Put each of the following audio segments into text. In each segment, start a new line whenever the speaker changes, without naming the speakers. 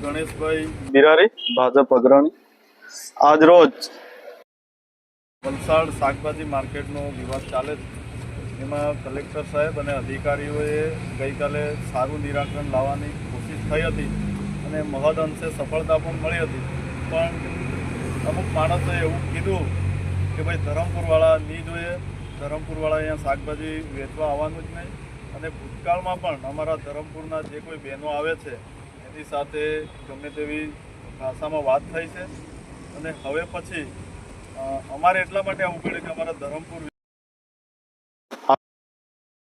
ગણેશભાઈ બિરારી, ભાજપ અગ્રણી। આજ રોજ વલસાડ શાકભાજી માર્કેટનો વિવાદ ચાલે છે, એમાં કલેક્ટર સાહેબ અને અધિકારીઓએ ગઈકાલે સારું નિરાકરણ લાવવાની કોશિશ થઈ હતી અને મહદ અંશે સફળતા પણ મળી હતી। પણ અમુક માણસોએ એવું કીધું કે ભાઈ ધરમપુરવાળા નહીં જોઈએ, ધરમપુરવાળા અહીંયા શાકભાજી વેચવા આવવાનું જ નહીં। અને ભૂતકાળમાં પણ અમારા ધરમપુરના જે કોઈ બહેનો આવે છે એની સાથે ગમે તેવી ભાષામાં વાત થઈ છે અને હવે પછી અમારે એટલા માટે આવવું પડે કે અમારા ધરમપુર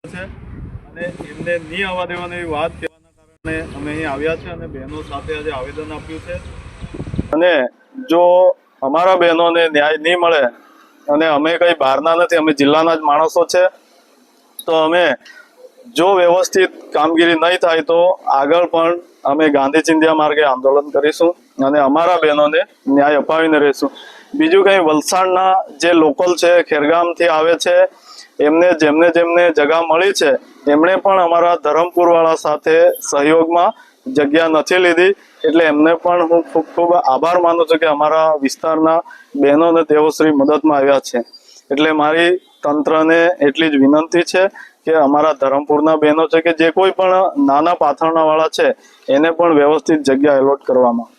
છે અને એમને નહીં આવવા દેવાની વાત કહેવાના કારણે અમે અહીં આવ્યા છે અને બહેનો સાથે આજે આવેદન આપ્યું છે। અને જો અમારા બહેનોને ન્યાય નહીં મળે અને અમે કંઈ બહારના નથી, અમે જિલ્લાના જ માણસો છે, તો અમે જો વ્યવસ્થિત કામગીરી નહીં થાય તો આગળ પણ અમે ગાંધી ચિંધ્યા માર્ગે આંદોલન કરીશું અને અમારા બહેનોને ન્યાય અપાવીને રહીશું। બીજું કંઈ વલસાડના જે લોકલ છે, ખેરગામથી આવે છે, એમને જેમને જગ્યા મળી છે એમણે પણ અમારા ધરમપુરવાળા સાથે સહયોગમાં જગ્યા નથી લીધી, એટલે એમને પણ હું ખૂબ ખૂબ આભાર માનું છું કે અમારા વિસ્તારના બહેનોને તેઓ શ્રી મદદમાં આવ્યા છે। એટલે મારી તંત્રને એટલી જ વિનંતી છે કે અમારા ધરમપુરના બહેનો છે કે જે કોઈ પણ નાના પાથરણાવાળા છે એને પણ વ્યવસ્થિત જગ્યા એલોટ કરવામાં।